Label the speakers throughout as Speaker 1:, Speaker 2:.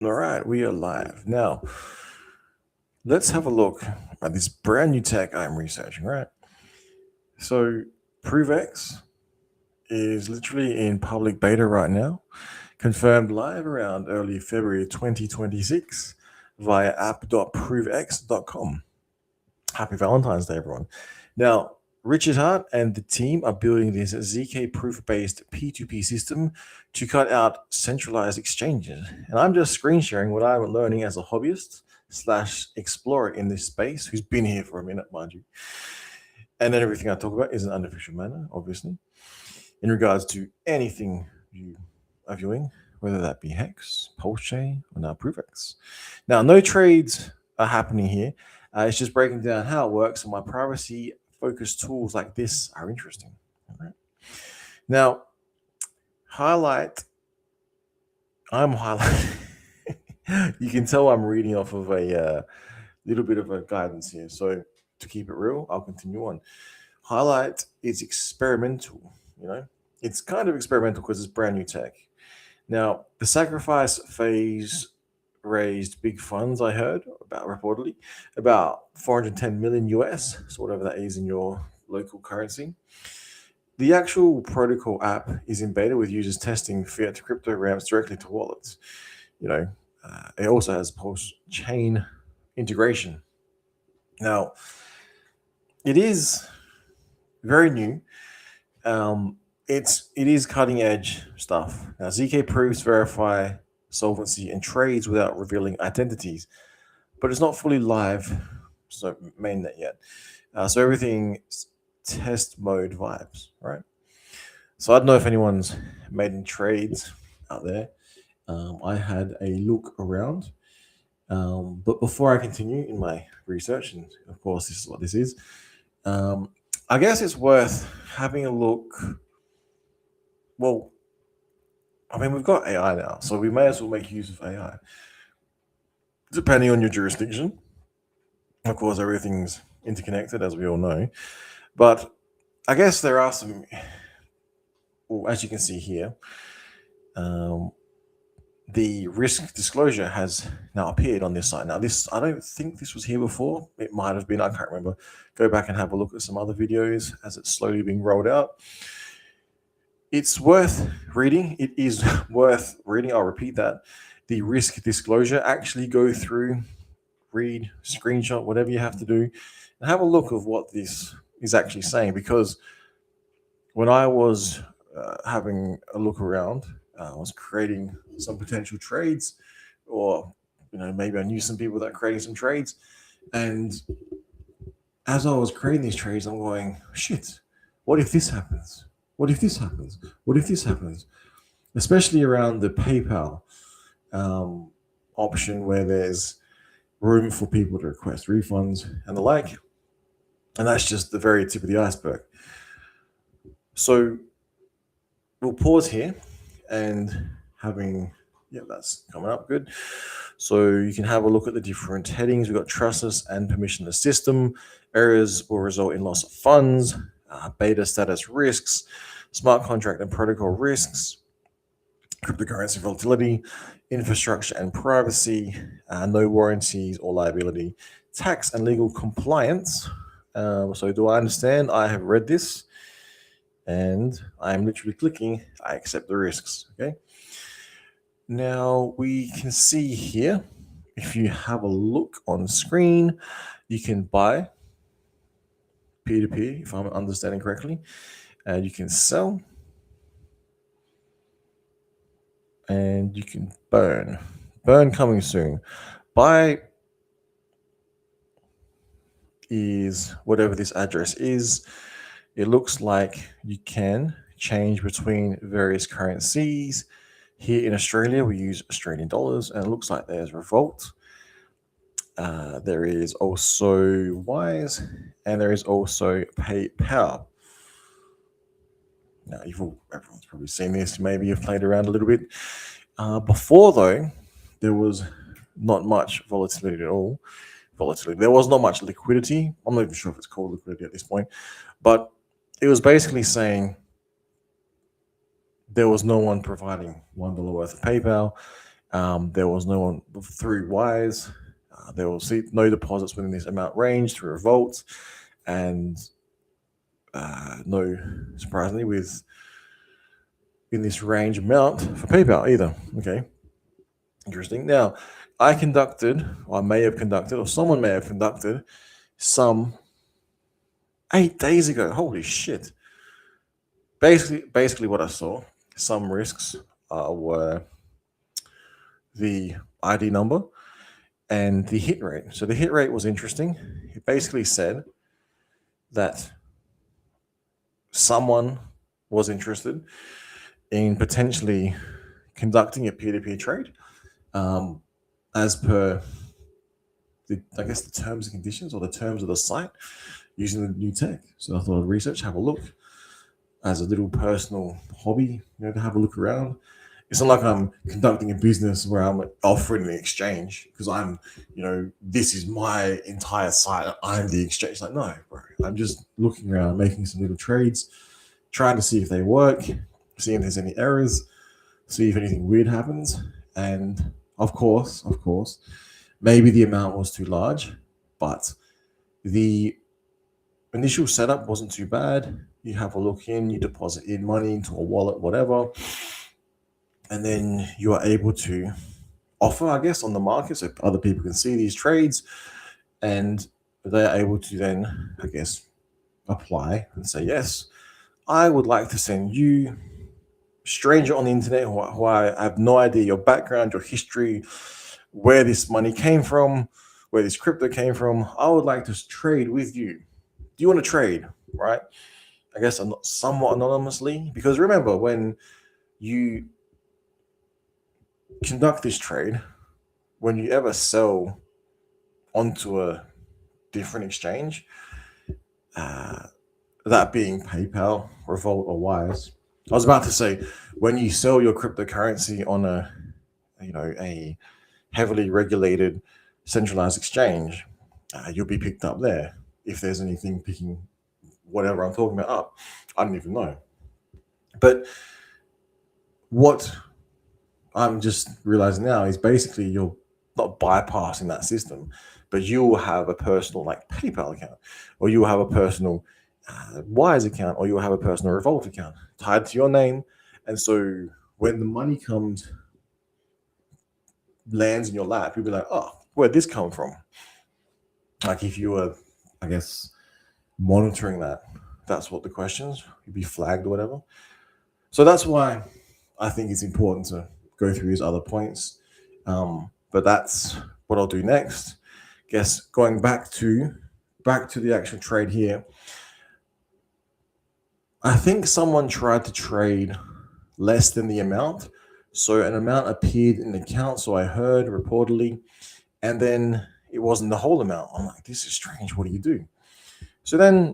Speaker 1: All right, we are live. Now, let's have a look at this brand new tech I'm researching, right? So, ProveX is literally in public beta right now, confirmed live around early February 2026 via app.provex.com. Happy Valentine's Day, everyone. Now, Richard Hart and the team are building this ZK proof based P2P system to cut out centralized exchanges. And I'm just screen sharing what I'm learning as a hobbyist slash explorer in this space who's been here for a minute, mind you. And then everything I talk about is in an unofficial manner, obviously, in regards to anything you are viewing, whether that be HEX, Pulse Chain, or now ProveX. Now, no trades are happening here. It's just breaking down how it works, and my privacy focused tools like this are interesting. All right. Now, highlight. I'm highlighting. You can tell I'm reading off of a little bit of a guidance here. So to keep it real, I'll continue on. Highlight is experimental. It's kind of experimental because it's brand new tech. Now, the sacrifice phase raised big funds, I heard about reportedly, about 410 million US, so whatever that is in your local currency. The actual protocol app is in beta with users testing fiat to crypto ramps directly to wallets. It also has post chain integration. Now, it is very new. It is cutting edge stuff. Now, ZK proofs verify solvency and trades without revealing identities, but it's not fully live, so mainnet yet. So everything's test mode vibes, right? So I don't know if anyone's made any trades out there. I had a look around, but before I continue in my research, and of course this is what this is, I guess it's worth having a look. Well, I mean, we've got AI now, so we may as well make use of AI. Depending on your jurisdiction, of course, everything's interconnected, as we all know. But I guess there are some, well, as you can see here, the risk disclosure has now appeared on this site. Now, I don't think this was here before. It might have been, I can't remember. Go back and have a look at some other videos as it's slowly being rolled out. It's worth reading. It is worth reading. I'll repeat that. The risk disclosure, actually go through, read, screenshot, whatever you have to do, and have a look of what this is actually saying. Because when I was having a look around, I was creating some potential trades, or maybe I knew some people that are creating some trades, and as I was creating these trades, I'm going, shit, what if this happens? What if this happens? What if this happens? Especially around the PayPal option, where there's room for people to request refunds and the like. And that's just the very tip of the iceberg. So we'll pause here and that's coming up good. So you can have a look at the different headings. We've got trustless and permissionless system. Errors will result in loss of funds, beta status risks, smart contract and protocol risks, cryptocurrency volatility, infrastructure and privacy, no warranties or liability, tax and legal compliance. So do I understand? I have read this, and I'm literally clicking, I accept the risks, okay? Now we can see here, if you have a look on screen, you can buy P2P, if I'm understanding correctly, and you can sell, and you can burn. Burn coming soon. Buy is whatever this address is. It looks like you can change between various currencies. Here in Australia, we use Australian dollars, and it looks like there's Revolt. There is also Wise, and there is also PayPal. Now, everyone's probably seen this. Maybe you've played around a little bit. Before, though, there was not much volatility at all. There was not much liquidity. I'm not even sure if it's called liquidity at this point, but it was basically saying there was no one providing $1 worth of PayPal, There was no one through wires. There was no deposits within this amount range through a vault, and no, surprisingly, with in this range amount for PayPal either. Okay, interesting. Now, I conducted, or I may have conducted, or someone may have conducted some 8 days ago. Holy shit! Basically, what I saw, some risks were the ID number and the hit rate. So the hit rate was interesting. It basically said that someone was interested in potentially conducting a peer-to-peer trade as per I guess the terms and conditions or the terms of the site using the new tech. So I thought I'd research, have a look as a little personal hobby, to have a look around. It's not like I'm conducting a business where I'm offering the exchange because I'm, this is my entire site. I'm the exchange. Like, no, bro. I'm just looking around, making some little trades, trying to see if they work, see if there's any errors, see if anything weird happens. And of course, maybe the amount was too large, but the initial setup wasn't too bad. You have a look in, you deposit in money into a wallet, whatever, and then you are able to offer, I guess, on the market so other people can see these trades, and they're able to then, I guess, apply and say, yes, I would like to send you, stranger on the internet who I have no idea your background, your history, where this money came from, where this crypto came from. I would like to trade with you. Do you want to trade? Right? I guess somewhat anonymously, because remember, when you conduct this trade, when you ever sell onto a different exchange, that being PayPal, Revolt, or Wise, I was about to say, when you sell your cryptocurrency on a heavily regulated centralized exchange, you'll be picked up there. If there's anything picking whatever I'm talking about up, I don't even know. But what I'm just realizing now is basically you're not bypassing that system, but you will have a personal like PayPal account, or you will have a personal Wise account, or you will have a personal Revolt account tied to your name. And so when the money lands in your lap, you'll be like, oh, where'd this come from? Like if you were, I guess, monitoring that, that's what the questions, you'd be flagged or whatever. So that's why I think it's important to go through these other points. But that's what I'll do next. Guess going back to the actual trade here. I think someone tried to trade less than the amount. So an amount appeared in the account, so I heard reportedly, and then it wasn't the whole amount. I'm like, this is strange. What do you do? So then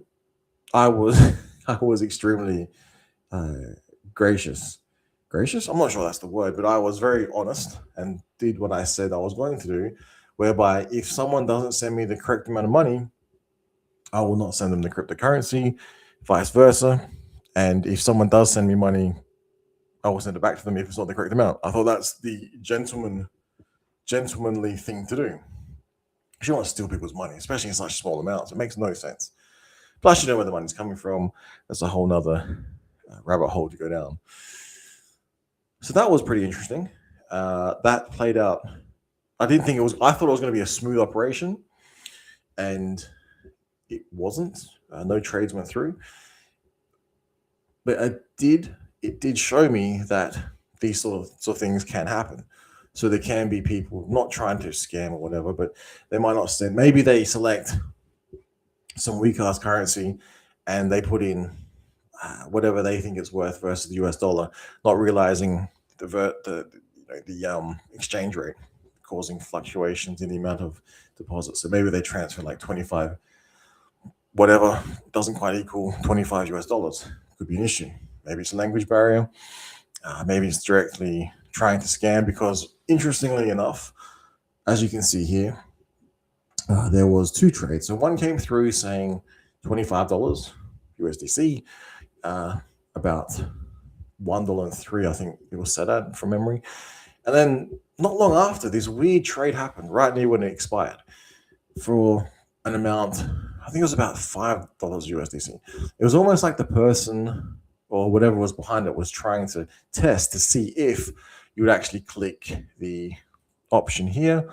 Speaker 1: I was extremely gracious. Gracious? I'm not sure that's the word, but I was very honest and did what I said I was going to do, whereby if someone doesn't send me the correct amount of money, I will not send them the cryptocurrency, vice versa. And if someone does send me money, I will send it back to them if it's not the correct amount. I thought that's the gentlemanly thing to do. You don't want to steal people's money, especially in such small amounts. It makes no sense. Plus, you know where the money's coming from. That's a whole nother rabbit hole to go down. So that was pretty interesting. That played out. I thought it was going to be a smooth operation, and it wasn't. No trades went through. But it did show me that these sort of things can happen. So there can be people not trying to scam or whatever, but they might not send. Maybe they select some weak ass currency and they put in whatever they think it's worth versus the US dollar, not realizing the exchange rate, causing fluctuations in the amount of deposits. So maybe they transfer like 25, whatever, doesn't quite equal 25 US dollars. Could be an issue. Maybe it's a language barrier. Maybe it's directly trying to scam, because interestingly enough, as you can see here, there was two trades. So one came through saying $25 USDC, about $1.03, I think it was set at from memory. And then not long after, this weird trade happened right near when it expired for an amount, I think it was about $5 USDC. It was almost like the person or whatever was behind it was trying to test to see if you would actually click the option here.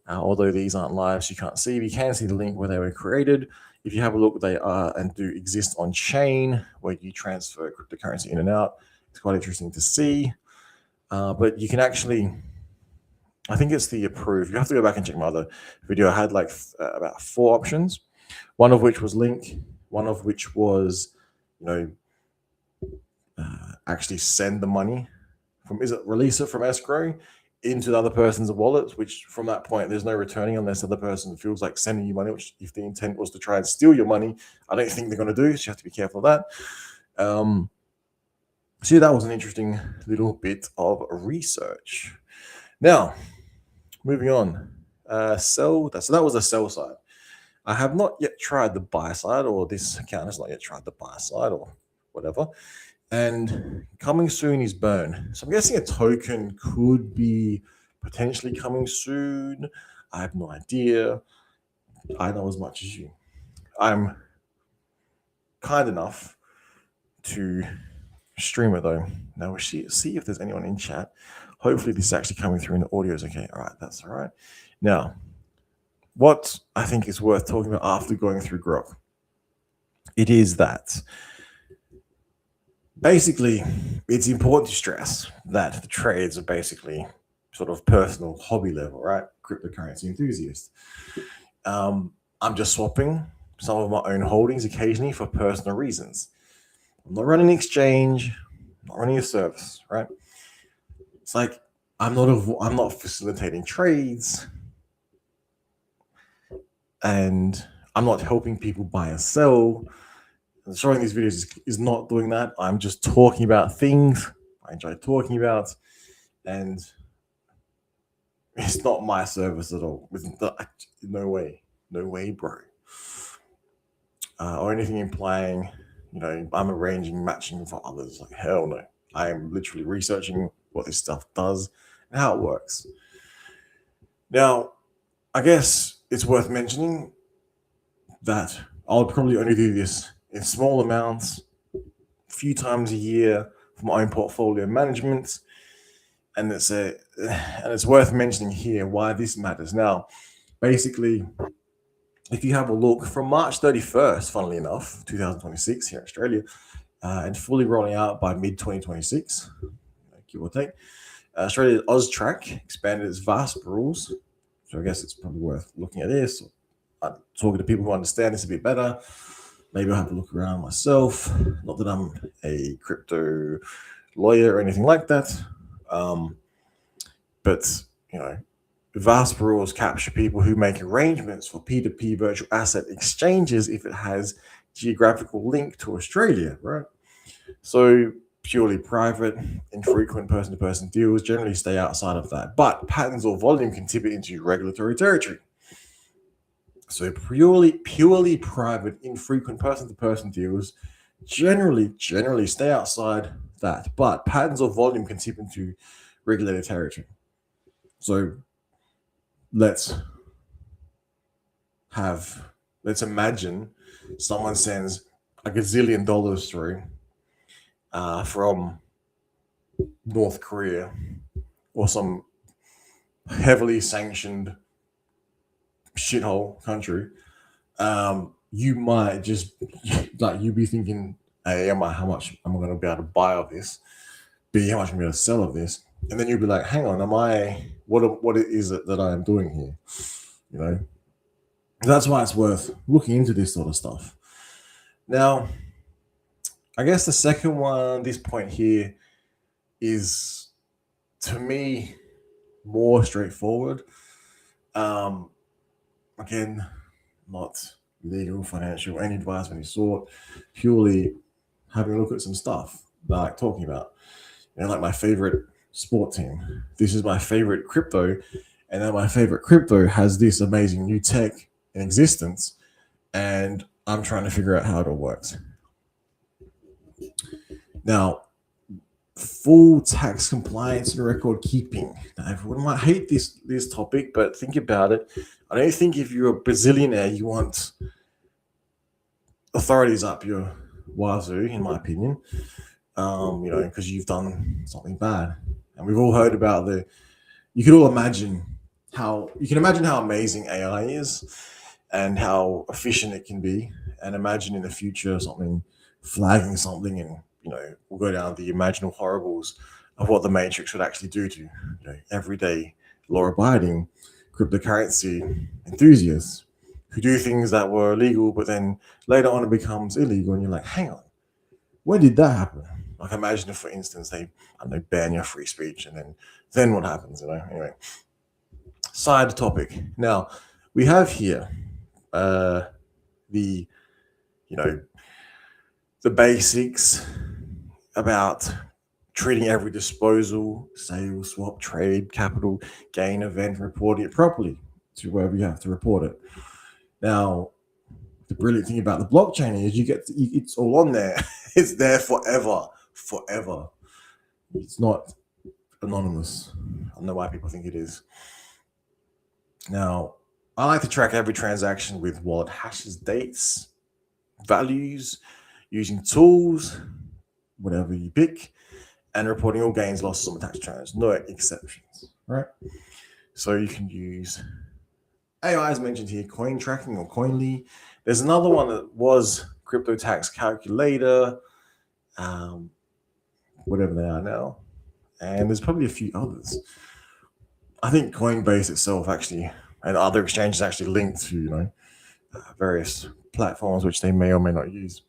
Speaker 1: Although these aren't live, so you can't see. You can see the link where they were created. If you have a look, they are and do exist on chain where you transfer cryptocurrency in and out. It's quite interesting to see. But you can actually, I think it's the approve. You have to go back and check my other video. I had like about 4 options, one of which was link, one of which was, actually send the money from, is it release it from escrow into the other person's wallet, which from that point, there's no returning unless the other person feels like sending you money, which if the intent was to try and steal your money, I don't think they're going to do. So you have to be careful of that. So that was an interesting little bit of research. Now, moving on. So that was the sell side. I have not yet tried the buy side, or this account has not yet tried the buy side or whatever. And coming soon is Burn. So I'm guessing a token could be potentially coming soon. I have no idea. I know as much as you. I'm kind enough to stream it though. Now we'll see if there's anyone in chat. Hopefully this is actually coming through and the audio is okay. All right, that's all right. Now, what I think is worth talking about after going through Grok, it is that basically it's important to stress that the trades are basically sort of personal hobby level, right? Cryptocurrency enthusiast. I'm just swapping some of my own holdings occasionally for personal reasons. I'm not running an exchange, I'm not running a service, right? It's like I'm not facilitating trades, and I'm not helping people buy and sell. And showing these videos is not doing that. I'm just talking about things I enjoy talking about, and it's not my service at all. No way, bro. Or anything implying, I'm arranging matching for others. Like, hell no. I am literally researching what this stuff does and how it works. Now, I guess it's worth mentioning that I'll probably only do this in small amounts, a few times a year for my own portfolio management. And it's worth mentioning here why this matters. Now, basically, if you have a look from March 31st, funnily enough, 2026 here in Australia, and fully rolling out by mid-2026, give or take, Australia's AusTrack expanded its VASP rules. So I guess it's probably worth looking at this, talking to people who understand this a bit better. Maybe I'll have a look around myself. Not that I'm a crypto lawyer or anything like that. But, VASP rules capture people who make arrangements for P2P virtual asset exchanges if it has geographical link to Australia, right? So purely private, infrequent person-to-person deals generally stay outside of that. But patterns or volume can tip it into regulatory territory. So purely private, infrequent person-to-person deals generally stay outside that. But patterns or volume can tip into regulated territory. So let's imagine someone sends a gazillion dollars through from North Korea or some heavily sanctioned shithole country. You might just you be thinking, A, how much am I going to be able to buy of this? B, how much am I going to sell of this? And then you'll be like, hang on, what is it that I am doing here? That's why it's worth looking into this sort of stuff. Now, I guess the second one, this point here, is to me more straightforward. Again, not legal, financial, any advice of any sort, purely having a look at some stuff that I like talking about. Like my favorite sport team. This is my favorite crypto, and then my favorite crypto has this amazing new tech in existence, and I'm trying to figure out how it all works. Now, full tax compliance and record keeping. Now, everyone might hate this topic, but think about it. I don't think if you're a bazillionaire, you want authorities up your wazoo, in my opinion. Because you've done something bad, and we've all heard about the. You can imagine how amazing AI is, and how efficient it can be, and imagine in the future something flagging something, and we'll go down the imaginable horribles of what the Matrix would actually do to everyday law-abiding cryptocurrency enthusiasts who do things that were illegal, but then later on it becomes illegal, and you're like, hang on, when did that happen? Like, imagine if, for instance, they ban your free speech, and then what happens? Anyway, side topic. Now we have here the the basics about treating every disposal, sale, swap, trade, capital gain event, reporting it properly to wherever you have to report it. Now, the brilliant thing about the blockchain is it's all on there. It's there forever. It's not anonymous. I don't know why people think it is. Now, I like to track every transaction with wallet hashes, dates, values, using tools, whatever you pick, and reporting all gains, losses on the tax returns. No exceptions, right? So you can use AI as mentioned here, coin tracking or Coinly. There's another one that was crypto tax calculator, whatever they are now. And there's probably a few others. I think Coinbase itself actually, and other exchanges actually linked to, various platforms which they may or may not use.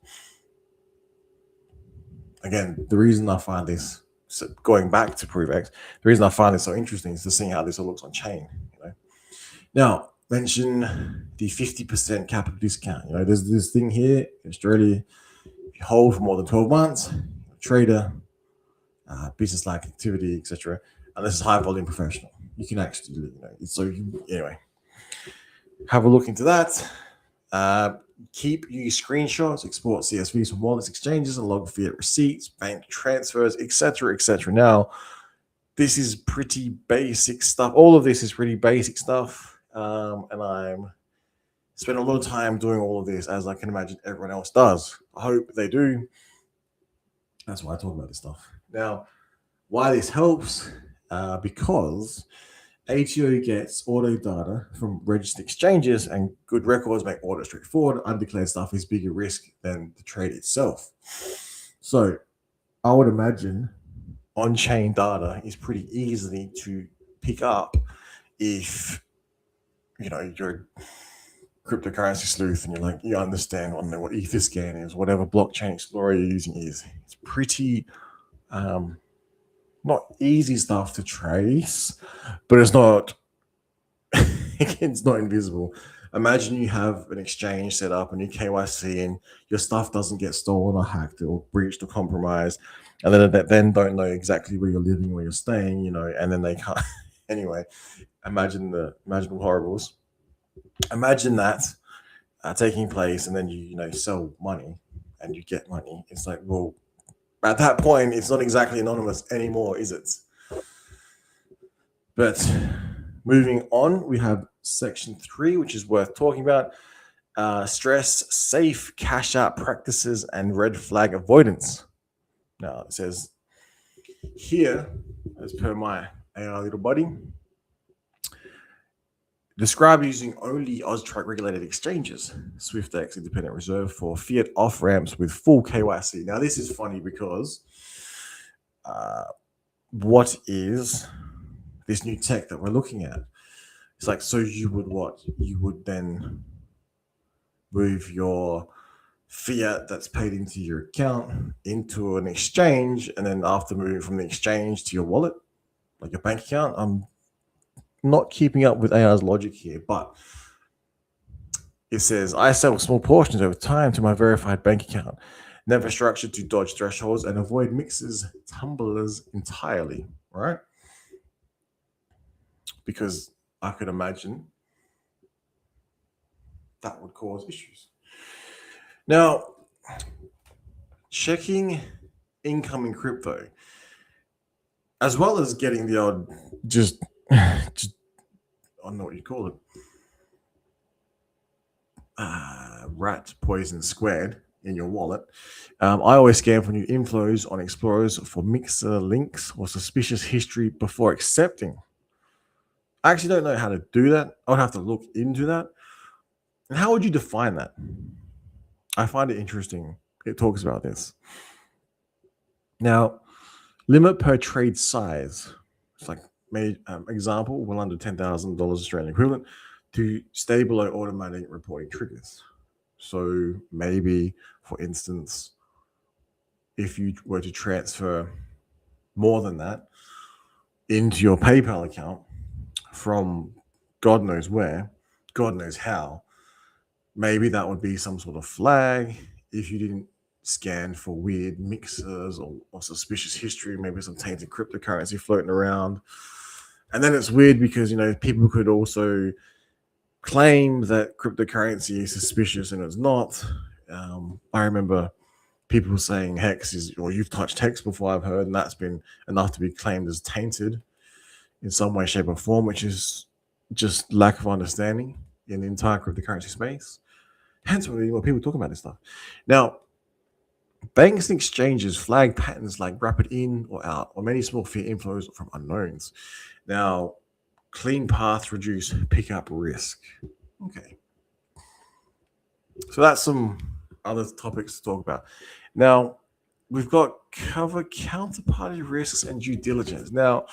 Speaker 1: Again, the reason I find this, so going back to ProveX, the reason I find this so interesting is to see how this all looks on chain. Now, mention the 50% capital discount. There's this thing here in Australia. If you hold for more than 12 months, trader, business-like activity, etc., and this is high volume professional, you can actually do it. So anyway, have a look into that. Keep use screenshots, export CSVs from wallets, exchanges, and log fiat receipts, bank transfers, etc., etc. Now, this is pretty basic stuff. All of this is pretty basic stuff, and I'm spend a lot of time doing all of this, as I can imagine everyone else does. I hope they do. That's why I talk about this stuff. Now, why this helps, because ATO gets auto data from registered exchanges, and good records make auto straightforward. Undeclared stuff is bigger risk than the trade itself. So I would imagine on-chain data is pretty easy to pick up if you're a cryptocurrency sleuth and you understand, I don't know what Etherscan is, whatever blockchain explorer you're using is. It's pretty not easy stuff to trace, but it's not it's not invisible. Imagine you have an exchange set up and you KYC, and your stuff doesn't get stolen or hacked or breached or compromised, and then don't know exactly where you're living, where you're staying, and then they can't. Anyway, imagine the imaginable horribles. Imagine that taking place, and then you sell money and you get money. It's like, well, at that point, it's not exactly anonymous anymore, is it? But moving on, we have section 3, which is worth talking about. Stress safe cash out practices and red flag avoidance. Now, it says here, as per my AI little buddy, describe using only AUSTRAC regulated exchanges, SwiftX Independent Reserve, for fiat off ramps with full KYC. Now, this is funny because what is this new tech that we're looking at? It's like, so you would what? You would then move your fiat that's paid into your account into an exchange, and then after moving from the exchange to your wallet, like your bank account. I'm not keeping up with AI's logic here, but it says, I sell small portions over time to my verified bank account, never structured to dodge thresholds and avoid mixers, tumblers entirely, right? Because I could imagine that would cause issues. Now, checking incoming crypto. as well as getting the odd just I don't know what you call it, rat poison squared in your wallet. I always scan for new inflows on Explorers for mixer links or suspicious history before accepting. I actually don't know how to do that. I would have to look into that. And how would you define that? I find it interesting. It talks about this. Now, limit per trade size. It's like example, well under $10,000 Australian equivalent to stay below automatic reporting triggers. So maybe, for instance, if you were to transfer more than that into your PayPal account from God knows where, God knows how, maybe that would be some sort of flag if you didn't scan for weird mixers or suspicious history, maybe some tainted cryptocurrency floating around. And then it's weird because, people could also claim that cryptocurrency is suspicious and it's not. I remember people saying HEX is, or you've touched HEX before, I've heard, and that's been enough to be claimed as tainted in some way, shape, or form, which is just lack of understanding in the entire cryptocurrency space. Hence when people talk about this stuff. Now, banks and exchanges flag patterns like rapid in or out, or many small fiat inflows from unknowns. Now, clean paths reduce pickup risk. Okay. So that's some other topics to talk about. Now, we've got cover counterparty risks and due diligence. Now,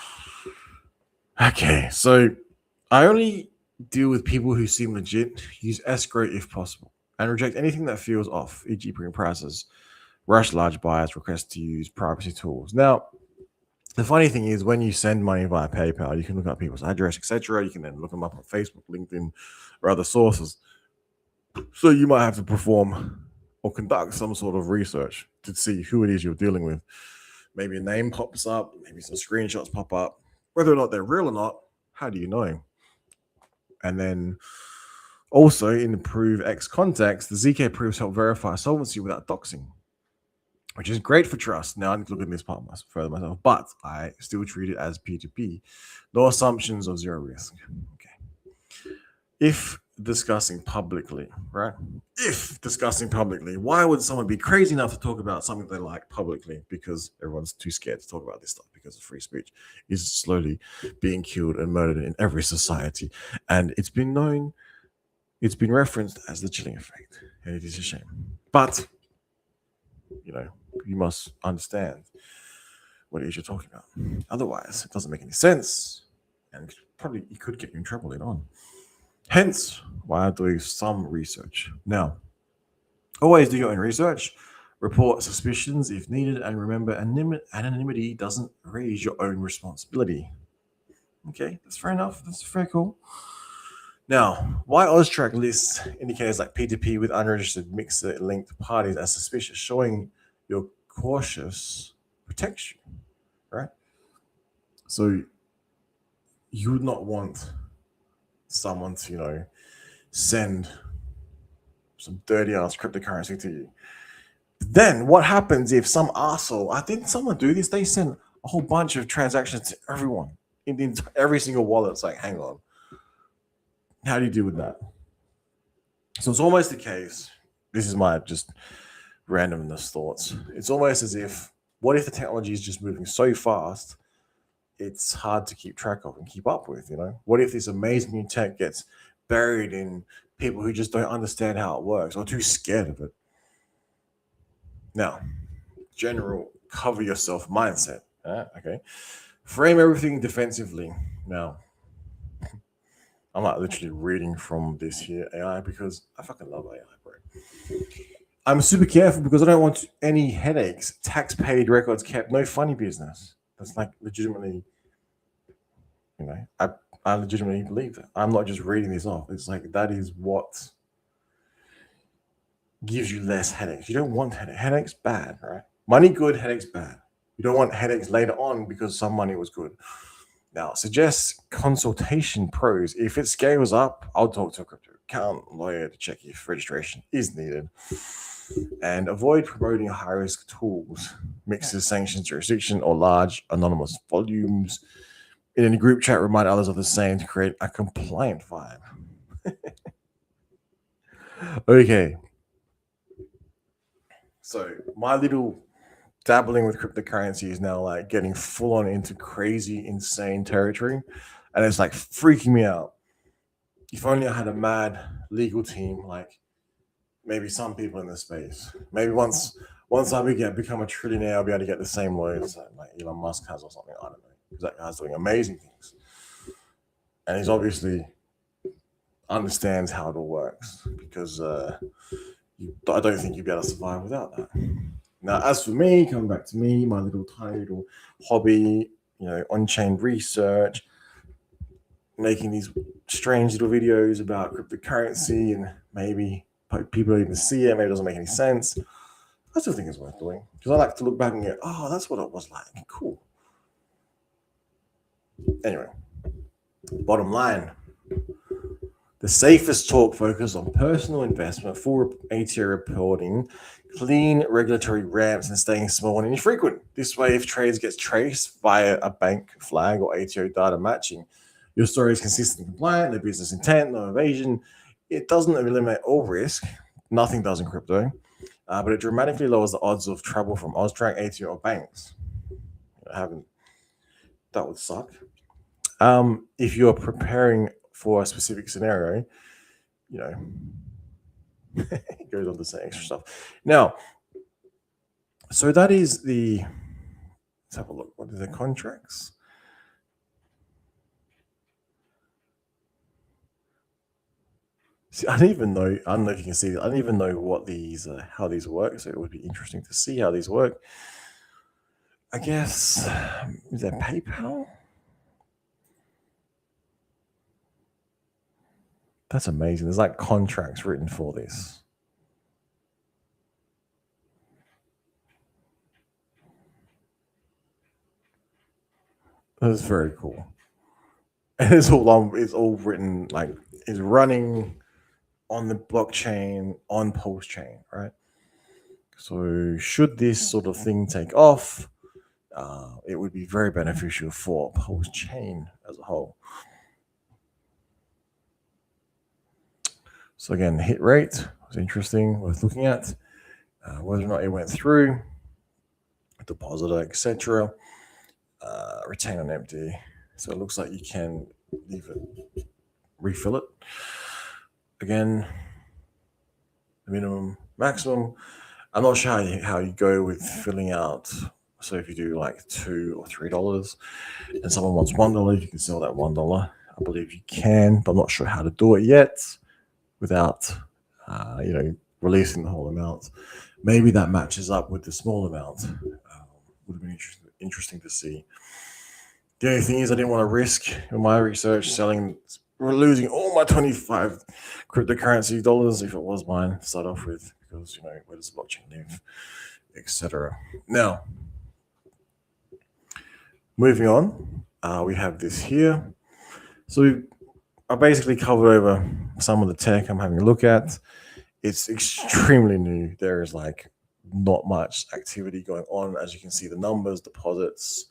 Speaker 1: okay, so I only deal with people who seem legit, use escrow if possible, and reject anything that feels off, e.g., premium prices, rush large buyers, request to use privacy tools. Now, the funny thing is, when you send money via PayPal, you can look up people's address, etc. You can then look them up on Facebook, LinkedIn, or other sources. So you might have to perform or conduct some sort of research to see who it is you're dealing with. Maybe a name pops up, maybe some screenshots pop up. Whether or not they're real or not, how do you know? And then also in the ProveX context, the ZK proofs help verify solvency without doxing, which is great for trust. Now I need to look at this part further myself, but I still treat it as P2P. No assumptions of zero risk. Okay. If discussing publicly, right? If discussing publicly, why would someone be crazy enough to talk about something they like publicly? Because everyone's too scared to talk about this stuff because of free speech is slowly being killed and murdered in every society. And it's been known, it's been referenced as the chilling effect. And it is a shame. But, you must understand what it is you're talking about. Otherwise, it doesn't make any sense. And probably it could get you in trouble later on. Hence, why I do some research. Now, always do your own research, report suspicions if needed, and remember anonymity doesn't raise your own responsibility. Okay, that's fair enough. That's very cool. Now, why Austrac lists indicators like P2P with unregistered mixer linked parties as suspicious, showing your cautious protection, right? So you would not want someone to, send some dirty ass cryptocurrency to you. Then what happens if some asshole, I didn't someone do this? They send a whole bunch of transactions to everyone in every single wallet. It's like, hang on. How do you deal with that? So it's almost the case. This is my just randomness thoughts. It's almost as if, what if the technology is just moving so fast, it's hard to keep track of and keep up with, What if this amazing new tech gets buried in people who just don't understand how it works or too scared of it? Now, general cover yourself mindset. Okay. Frame everything defensively. Now, I'm not literally reading from this here AI because I fucking love AI, bro. I'm super careful because I don't want any headaches, tax paid records kept, no funny business. That's like legitimately, I legitimately believe that. I'm not just reading this off. It's like that is what gives you less headaches. You don't want headaches. Headaches bad, right? Money good, headaches bad. You don't want headaches later on because some money was good. Now, suggest consultation pros. If it scales up, I'll talk to a crypto account lawyer to check if registration is needed. and avoid promoting high-risk tools, mixes, sanctions, jurisdiction, or large anonymous volumes. In any group chat, remind others of the same to create a compliant vibe. Okay. So my little dabbling with cryptocurrency is now like getting full on into crazy, insane territory. And it's like freaking me out. If only I had a mad legal team, like maybe some people in this space. Maybe once I become a trillionaire, I'll be able to get the same lawyers that like Elon Musk has or something. I don't know. Because that guy's doing amazing things. And he's obviously understands how it all works. Because I don't think you'd be able to survive without that. Now, as for me, coming back to me, my little tiny little hobby, on-chain research, making these strange little videos about cryptocurrency, and maybe people don't even see it, maybe it doesn't make any sense. I still think it's worth doing because I like to look back and go, oh, that's what it was like. Cool. Anyway, bottom line. The safest talk focuses on personal investment, full ATO reporting, clean regulatory ramps, and staying small and infrequent. This way, if trades get traced via a bank flag or ATO data matching, your story is consistent and compliant, no business intent, no evasion. It doesn't eliminate all risk. Nothing does in crypto, but it dramatically lowers the odds of trouble from Austrac, ATO, or banks. That would suck. If you're preparing for a specific scenario, it goes on to say extra stuff. Now, so that is let's have a look. What are the contracts? See, I don't even know. I don't know if you can see. I don't even know what how these work. So it would be interesting to see how these work. I guess is that PayPal? That's amazing. There's like contracts written for this. That's very cool. And it's all written like it's running on the blockchain on Pulse chain, right? So should this sort of thing take off, it would be very beneficial for Pulse chain as a whole. So again, hit rate was interesting, worth looking at. Whether or not it went through, depositor, etc. Retain on empty. So it looks like you can leave it, refill it. Again, minimum, maximum. I'm not sure how you go with filling out. So if you do like $2 or $3 and someone wants $1, you can sell that $1. I believe you can, but I'm not sure how to do it yet without, releasing the whole amount. Maybe that matches up with the small amount. Would have been interesting to see. The only thing is I didn't want to risk in my research losing all my 25 cryptocurrency dollars if it was mine to start off with, because where does the blockchain live, etc. Now, moving on, we have this here. So I basically covered over some of the tech I'm having a look at. It's extremely new. There is like not much activity going on. As you can see, the numbers, deposits.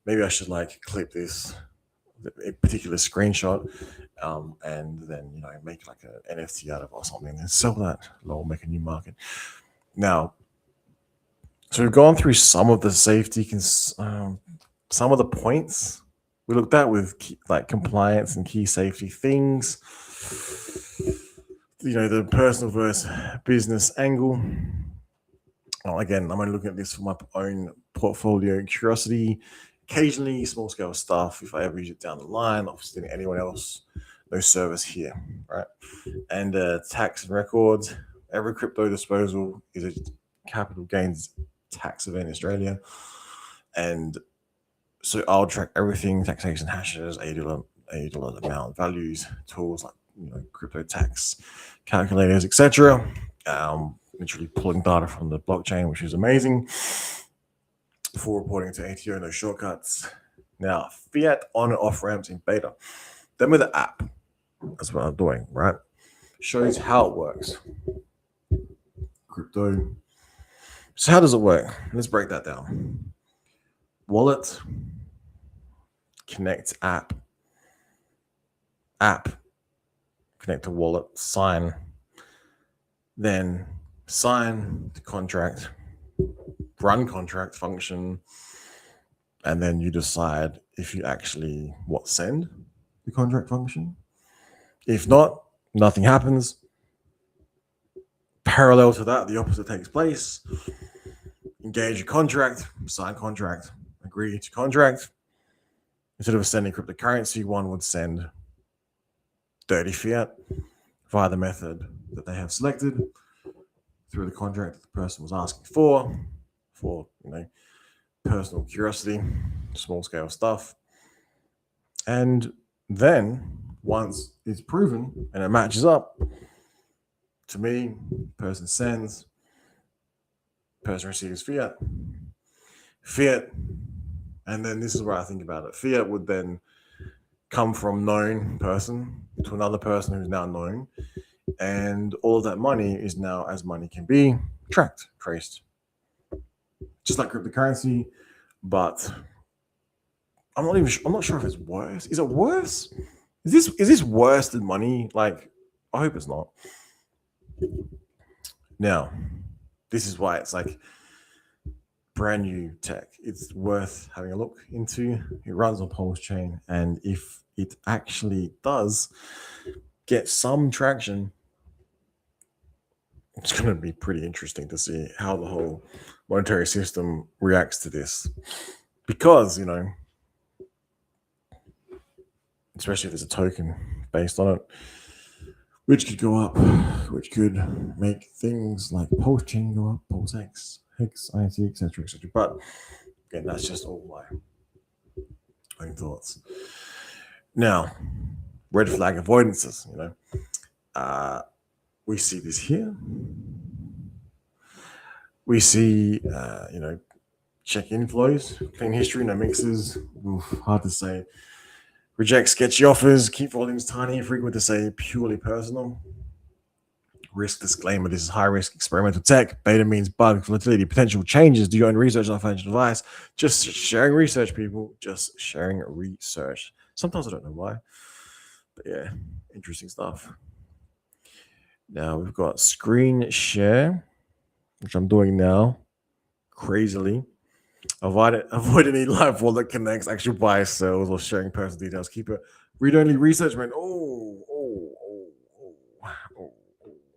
Speaker 1: Maybe I should like clip this, a particular screenshot, and then make like an NFT out of it or something, and then sell that. Make a new market. Now, so we've gone through some of the safety, some of the points we looked at with like compliance and key safety things. The personal versus business angle. Again, I'm only looking at this for my own portfolio curiosity. Occasionally, small scale stuff. If I ever use it down the line, obviously anyone else, no service here, right? And tax and records. Every crypto disposal is a capital gains tax event in Australia, and so I'll track everything: taxation hashes, $80 amount, values, tools like crypto tax calculators, etc. Literally pulling data from the blockchain, which is amazing. For reporting to ATO, no shortcuts. Now, fiat on and off ramps in beta. Then with the app, that's what I'm doing, right? Shows how it works. crypto. So how does it work? Let's break that down. Wallet, connect app, connect to wallet, sign, then sign the contract, run contract function, and then you decide if you actually send the contract function. If not, nothing happens. Parallel to that, the opposite takes place. Engage a contract, sign contract, agree to contract. Instead of sending cryptocurrency, one would send dirty fiat via the method that they have selected through the contract that the person was asking for personal curiosity, small scale stuff. And then once it's proven and it matches up, to me, person sends, person receives fiat, and then this is where I think about it. Fiat would then come from known person to another person who's now known, and all of that money is now, as money can be, tracked, traced, just like cryptocurrency. But I'm not sure if it's worse. Is it worse? Is this worse than money? Like, I hope it's not. Now, this is why it's like brand new tech. It's worth having a look into. It runs on Pulse Chain, and if it actually does get some traction, it's going to be pretty interesting to see how the whole monetary system reacts to this. Because, especially if there's a token based on it, which could go up, which could make things like Pulse Chain go up, ProveX, HEX, IT, etc., etc. But again, that's just all my own thoughts. Now, red flag avoidances, we see this here. We see, check inflows, clean history, no mixes. Oof, hard to say. Reject sketchy offers, keep volumes tiny, frequent to say purely personal. Risk disclaimer, this is high risk experimental tech. Beta means bug, volatility, potential changes. Do your own research on financial advice. Just sharing research, people. Just sharing research. Sometimes I don't know why. But yeah, interesting stuff. Now we've got screen share, which I'm doing now, crazily. Avoid any live wallet connects, actual buy, sells, or sharing personal details. Keep it read-only research, man.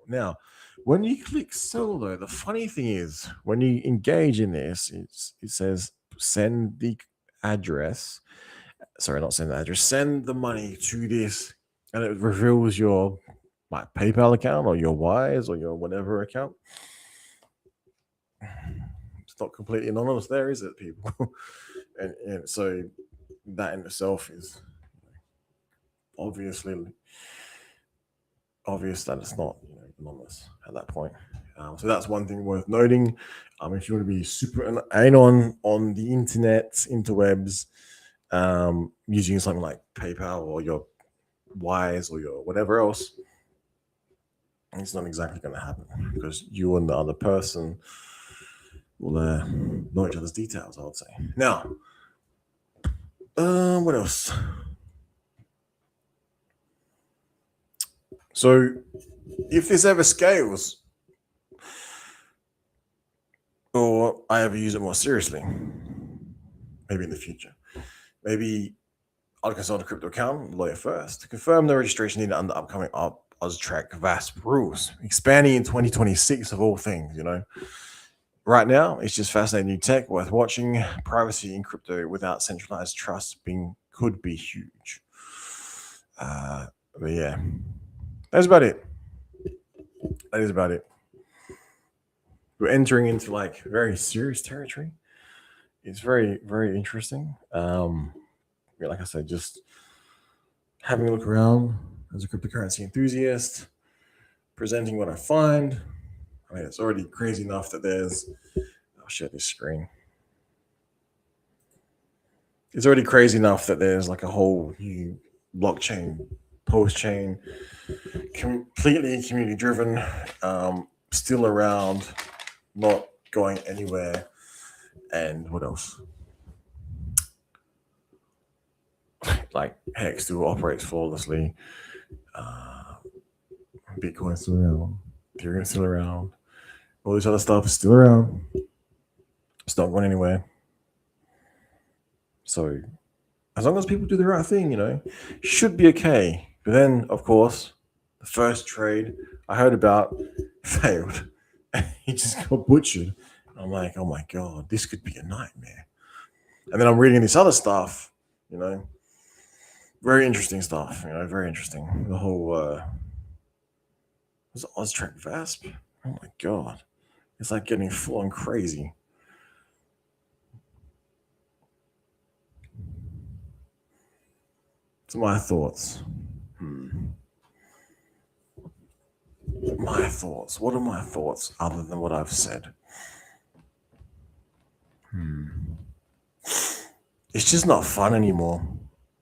Speaker 1: Now, when you click sell, though, the funny thing is, when you engage in this, it says send the address. Sorry, not send the address. Send the money to this, and it reveals your PayPal account or your Wise or your whatever account. It's not completely anonymous there, is it, people? and so that in itself is obviously obvious that it's not anonymous at that point. So that's one thing worth noting. If you want to be super anon on the internet, interwebs, using something like PayPal or your Wise or your whatever else, it's not exactly going to happen because you and the other person will know each other's details, I would say. Now, what else? So, if this ever scales, or I ever use it more seriously, maybe in the future, maybe I'll consult a crypto account lawyer first to confirm the registration needed under upcoming OzTrack VASP rules, expanding in 2026 of all things, Right now, it's just fascinating new tech worth watching. Privacy in crypto without centralized trust could be huge. But yeah, that's about it. That is about it. We're entering into very serious territory. It's very, very interesting. Like I said, just having a look around as a cryptocurrency enthusiast, presenting what I find. I mean, it's already crazy enough that I'll share this screen. It's already crazy enough that there's a whole new blockchain, Pulse Chain, completely community driven, still around, not going anywhere. And what else? Like HEX still operates flawlessly. Bitcoin's still around. Ethereum's still around. All this other stuff is still around. It's not going anywhere. So as long as people do the right thing, should be okay. But then, of course, the first trade I heard about failed. He just got butchered. I'm like, oh my God, this could be a nightmare. And then I'm reading this other stuff, very interesting stuff, very interesting. The whole, was it Oztrack VASP? Oh my God. It's like getting full on crazy. So my thoughts. My thoughts. What are my thoughts other than what I've said? It's just not fun anymore.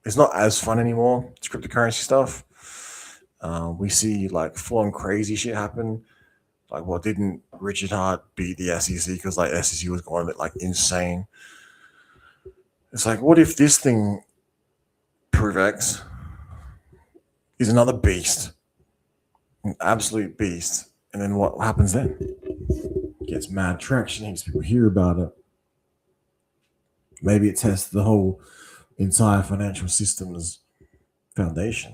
Speaker 1: It's not as fun anymore. It's cryptocurrency stuff. We see like full on crazy shit happen. Like, what didn't Richard Hart beat the SEC because like SEC was going a bit like insane? It's like, what if this thing, ProveX, is another beast, an absolute beast, and then what happens then? It gets mad traction, heaps people hear about it. Maybe it tests the whole entire financial system's foundation.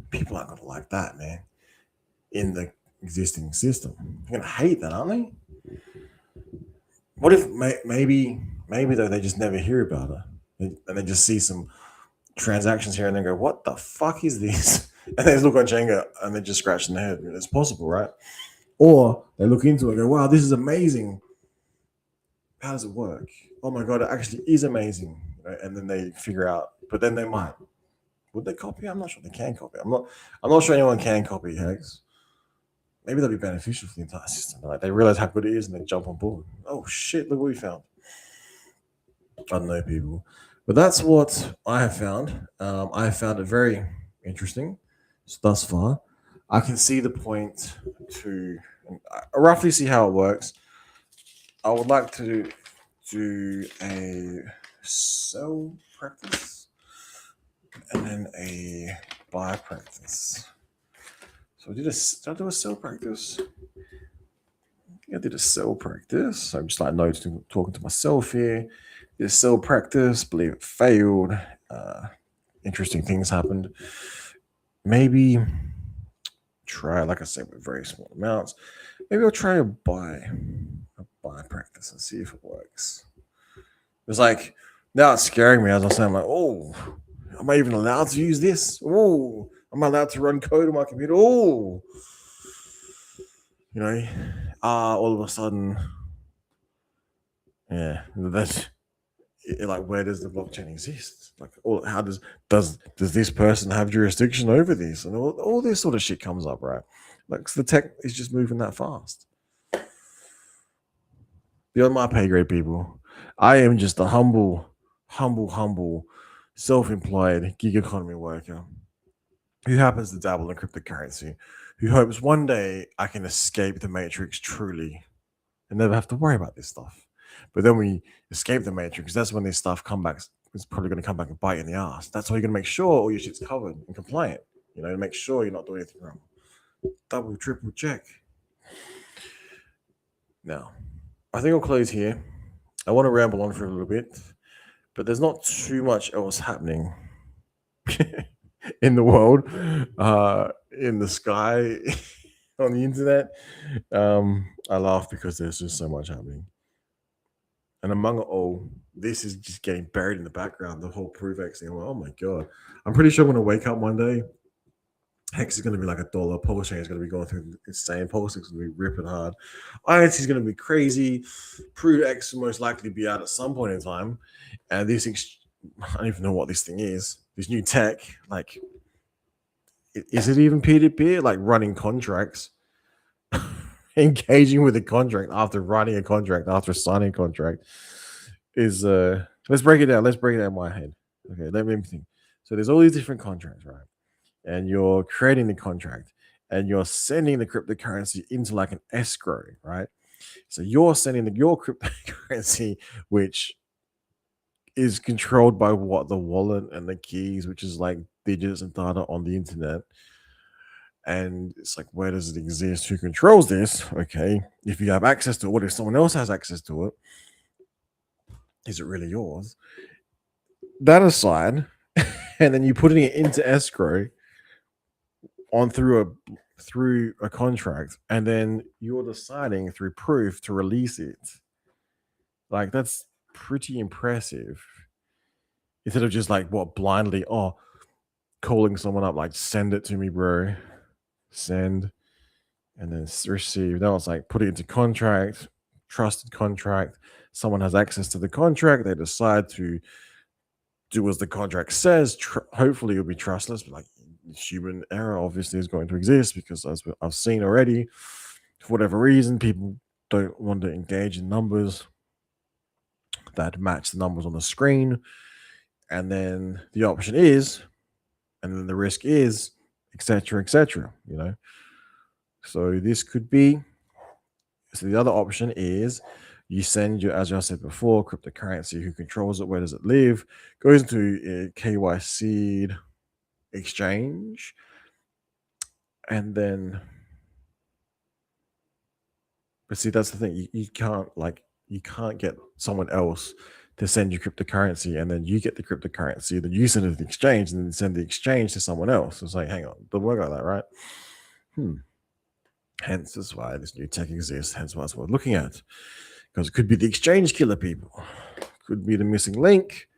Speaker 1: People aren't gonna like that, man. In the existing system, they're gonna hate that, aren't they? What if maybe though they just never hear about it, and they just see some transactions here and then go, "What the fuck is this?" And they just look on Jenga and they're just scratching their head. It's possible, right? Or they look into it and go, "Wow, this is amazing. How does it work? Oh my God, it actually is amazing." Right? And then they figure out, but then they might. Would they copy? I'm not sure they can copy. I'm not sure anyone can copy HEX. Maybe that'll be beneficial for the entire system. Like they realize how good it is and they jump on board. Oh shit, look what we found. I don't know, people. But that's what I have found. I have found it very interesting thus far. I can see the point to I roughly see how it works. I would like to do a sell practice and then a buy practice. So did I do a sell practice? I did a sell practice. I'm just like talking to myself here. Did a sell practice, believe it failed. Interesting things happened. Maybe try, like I said, with very small amounts. Maybe I'll try a buy practice and see if it works. It's like now it's scaring me as I say. I'm like, oh, am I even allowed to use this? Oh, am I allowed to run code on my computer? Oh, all of a sudden, yeah, that's like, where does the blockchain exist? Like, how does this person have jurisdiction over this? And all this sort of shit comes up, right? Like, so the tech is just moving that fast. Beyond my pay grade, people. I am just a humble, self-employed gig economy worker who happens to dabble in cryptocurrency, who hopes one day I can escape the matrix truly and never have to worry about this stuff. But then when you escape the matrix, that's when this stuff it's probably going to come back and bite you in the ass. That's why you're going to make sure all your shit's covered and compliant, to make sure you're not doing anything wrong. Double, triple check. Now, I think I'll close here. I want to ramble on for a little bit, but there's not too much else happening in the world, in the sky, on the internet. I laugh because there's just so much happening. And among it all, this is just getting buried in the background, the whole ProveX thing. I'm like, oh my God. I'm pretty sure I'm going to wake up one day. HEX is going to be like $1. Publishing is going to be going through insane. Publishing is going to be ripping hard. INC is going to be crazy. ProveX will most likely be out at some point in time. And I don't even know what this thing is. This new tech, like, is it even peer-to-peer? Like running contracts, engaging with a contract after writing a contract, after signing a contract is, let's break it down. Let's break it down in my head. Okay, let me think. So there's all these different contracts, right? And you're creating the contract and you're sending the cryptocurrency into like an escrow, right? So you're sending your cryptocurrency, which is controlled by what the wallet and the keys, which is like digits and data on the internet. And it's like, where does it exist? Who controls this? Okay, if you have access to it, what if someone else has access to it? Is it really yours? That aside, and then you putting it into escrow on through a contract, and then you're deciding through proof to release it. Like, that's pretty impressive. Instead of just like what blindly, calling someone up, like, send it to me, bro. Send, and then receive. Now it's like put it into contract, trusted contract. Someone has access to the contract. They decide to do as the contract says. Hopefully, it'll be trustless. But like, human error obviously is going to exist, because as I've seen already, for whatever reason, people don't want to engage in numbers that match the numbers on the screen. And then the option is, and then the risk is, etc., etc. So this could be. So the other option is you send your, as I said before, cryptocurrency. Who controls it? Where does it live? Goes into a KYC exchange, and then. But see, that's the thing. You can't get someone else to send you cryptocurrency, and then you get the cryptocurrency, then you send it to the exchange, and then send the exchange to someone else. It's like, hang on, it doesn't work like that, right? Hence, this is why this new tech exists. Hence, why it's worth looking at, because it could be the exchange killer people, could be the missing link.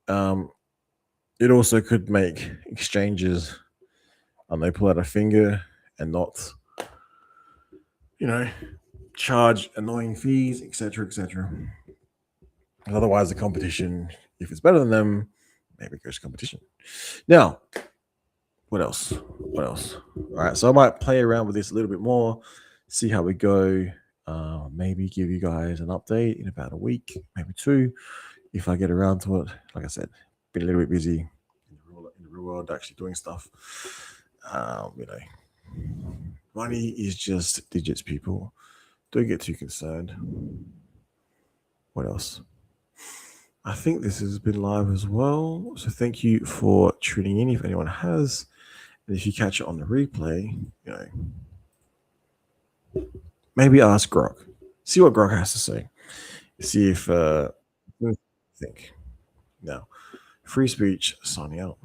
Speaker 1: It also could make exchanges, and they pull out a finger and not, charge annoying fees, etc., etc. Otherwise, the competition, if it's better than them, maybe it goes to competition. Now, what else? All right, so I might play around with this a little bit more, see how we go. Maybe give you guys an update in about a week, maybe 2, if I get around to it. Like I said, been a little bit busy in the real world, actually doing stuff. Money is just digits, people. Don't get too concerned. What else? I think this has been live as well. So thank you for tuning in, if anyone has. And if you catch it on the replay, maybe ask Grok. See what Grok has to say. See if think. Now, free speech, signing out.